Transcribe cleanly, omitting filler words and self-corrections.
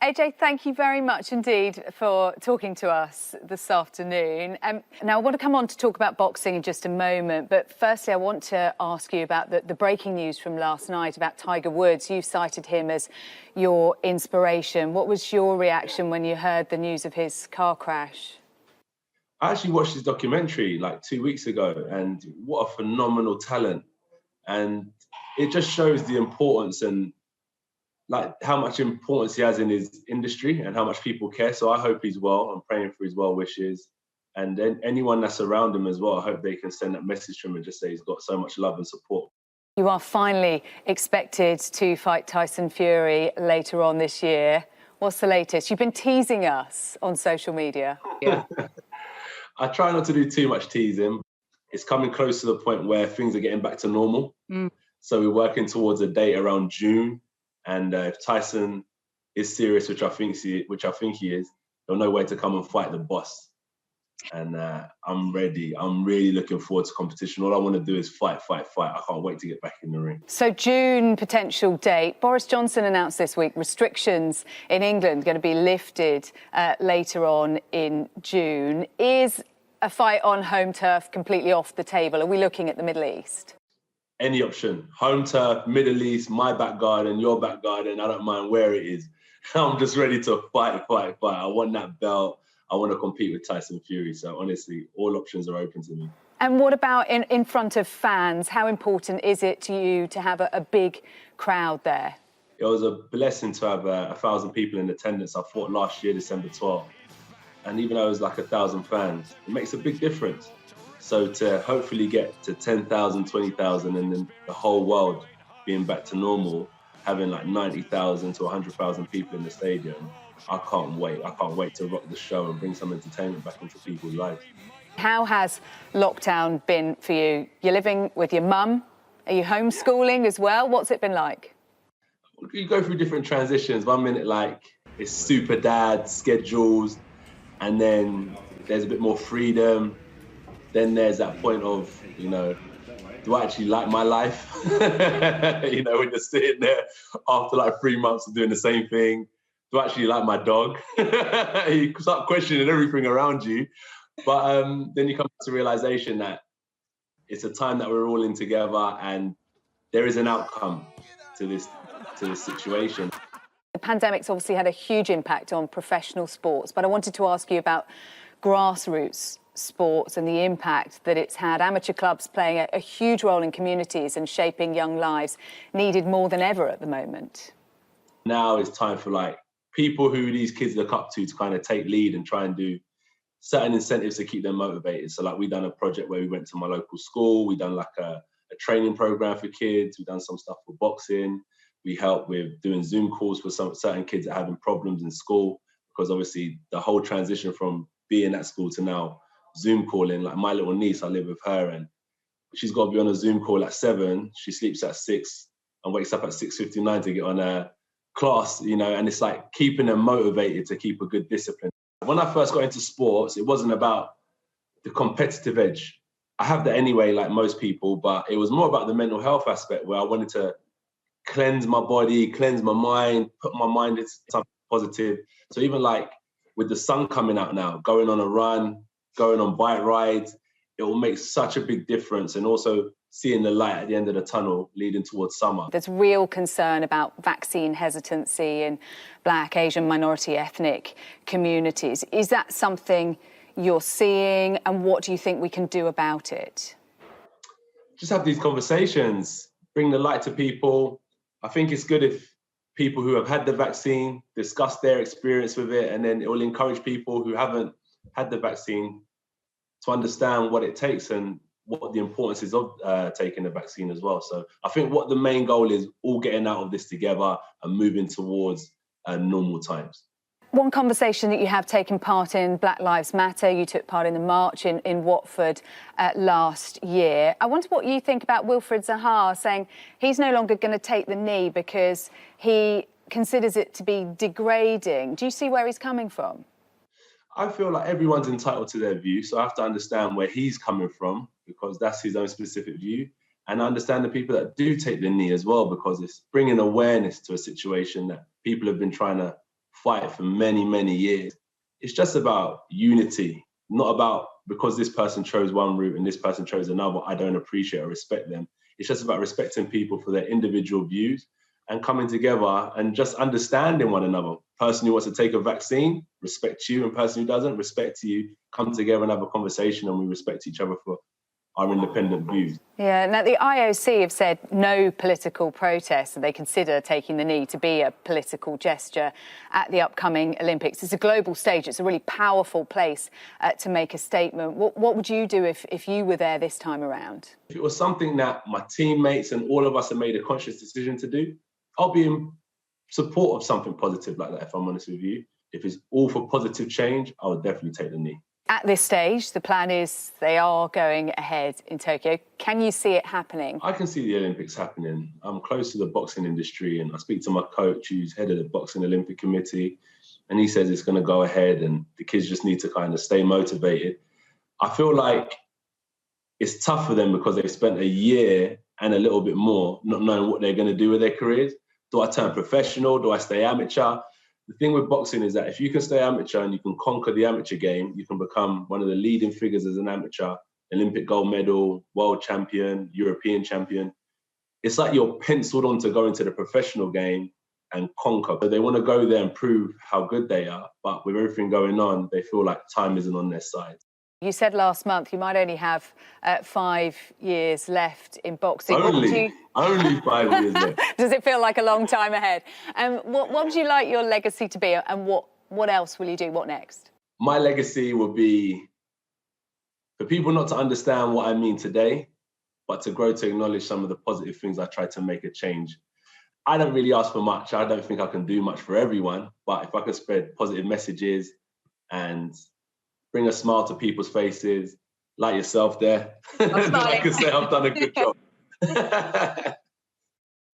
AJ, thank you very much indeed for talking to us this afternoon. Now, I want to come on to talk about boxing in just a moment, but firstly, I want to ask you about the breaking news from last night about Tiger Woods. You cited him as your inspiration. What was your reaction when you heard the news of his car crash? I actually watched his documentary like 2 weeks ago, and what a phenomenal talent. And it just shows the importance and like how much importance he has in his industry and how much people care. So I hope he's well. I'm praying for his well wishes. And then anyone that's around him as well, I hope they can send that message to him and just say he's got so much love and support. You are finally expected to fight Tyson Fury later on this year. What's the latest? You've been teasing us on social media. Yeah. I try not to do too much teasing. It's coming close to the point where things are getting back to normal. So we're working towards a date around June. And if Tyson is serious, which I think he is, he'll know where to come and fight the boss. And I'm ready. I'm really looking forward to competition. All I want to do is fight. I can't wait to get back in the ring. So June potential date. Boris Johnson announced this week restrictions in England going to be lifted later on in June. Is a fight on home turf completely off the table? Are we looking at the Middle East? Any option. Home turf, Middle East, my back garden, your back garden, I don't mind where it is. I'm just ready to fight. I want that belt. I want to compete with Tyson Fury. So honestly, all options are open to me. And what about in front of fans? How important is it to you to have a big crowd there? It was a blessing to have 1,000 people in attendance. I fought last year, December 12th. And even though it was like 1,000 fans, it makes a big difference. So to hopefully get to 10,000, 20,000, and then the whole world being back to normal, having like 90,000 to 100,000 people in the stadium, I can't wait. I can't wait to rock the show and bring some entertainment back into people's lives. How has lockdown been for you? You're living with your mum. Are you homeschooling as well? What's it been like? You go through different transitions. 1 minute, like, it's super dad schedules, and then there's a bit more freedom. Then there's that point of, do I actually like my life? When you're sitting there after like 3 months of doing the same thing. Do I actually like my dog? You start questioning everything around you. But then you come to the realization that it's a time that we're all in together and there is an outcome to this situation. The pandemic's obviously had a huge impact on professional sports, but I wanted to ask you about grassroots sports and the impact that it's had. Amateur clubs playing a huge role in communities and shaping young lives, needed more than ever at the moment. Now it's time for like people who these kids look up to kind of take lead and try and do certain incentives to keep them motivated. So like we done a project where we went to my local school, we done like a training program for kids, we done some stuff for boxing, we helped with doing Zoom calls for some certain kids that are having problems in school, because obviously the whole transition from being at school to now Zoom calling, like my little niece, I live with her and she's got to be on a Zoom call at 7, she sleeps at 6 and wakes up at 6:59 to get on a class, and it's like keeping them motivated to keep a good discipline. When I first got into sports, it wasn't about the competitive edge. I have that anyway, like most people, but it was more about the mental health aspect where I wanted to cleanse my body, cleanse my mind, put my mind into something positive. So even like with the sun coming out now, going on a run, going on bike rides, it will make such a big difference. And also seeing the light at the end of the tunnel leading towards summer. There's real concern about vaccine hesitancy in Black, Asian, minority ethnic communities. Is that something you're seeing, and what do you think we can do about it? Just have these conversations, bring the light to people. I think it's good if people who have had the vaccine discuss their experience with it, and then it will encourage people who haven't had the vaccine to understand what it takes and what the importance is of taking the vaccine as well. So I think what the main goal is, all getting out of this together and moving towards normal times. One conversation that you have taken part in, Black Lives Matter, you took part in the march in Watford last year. I wonder what you think about Wilfried Zaha saying he's no longer going to take the knee because he considers it to be degrading. Do you see where he's coming from? I feel like everyone's entitled to their view, so I have to understand where he's coming from because that's his own specific view. And I understand the people that do take the knee as well, because it's bringing awareness to a situation that people have been trying to fight for many, many years. It's just about unity, not about because this person chose one route and this person chose another, I don't appreciate or respect them. It's just about respecting people for their individual views and coming together and just understanding one another. Person who wants to take a vaccine, respect you, and person who doesn't, respect you. Come together and have a conversation, and we respect each other for our independent views. Yeah, now the IOC have said no political protests, and they consider taking the knee to be a political gesture at the upcoming Olympics. It's a global stage. It's a really powerful place to make a statement. What would you do if you were there this time around? If it was something that my teammates and all of us have made a conscious decision to do, I'll be in support of something positive like that, if I'm honest with you. If it's all for positive change, I would definitely take the knee. At this stage, the plan is they are going ahead in Tokyo. Can you see it happening? I can see the Olympics happening. I'm close to the boxing industry, and I speak to my coach, who's head of the Boxing Olympic Committee, and he says it's going to go ahead and the kids just need to kind of stay motivated. I feel like it's tough for them because they've spent a year and a little bit more not knowing what they're going to do with their careers. Do I turn professional? Do I stay amateur? The thing with boxing is that if you can stay amateur and you can conquer the amateur game, you can become one of the leading figures as an amateur, Olympic gold medal, world champion, European champion. It's like you're penciled on to go into the professional game and conquer. But they want to go there and prove how good they are. But with everything going on, they feel like time isn't on their side. You said last month you might only have 5 years left in boxing. Only 5 years left. Does it feel like a long time ahead? What would you like your legacy to be, and what else will you do? What next? My legacy would be for people not to understand what I mean today, but to grow to acknowledge some of the positive things I try to make a change. I don't really ask for much. I don't think I can do much for everyone, but if I can spread positive messages and bring a smile to people's faces, like yourself there, I can say I've done a good job.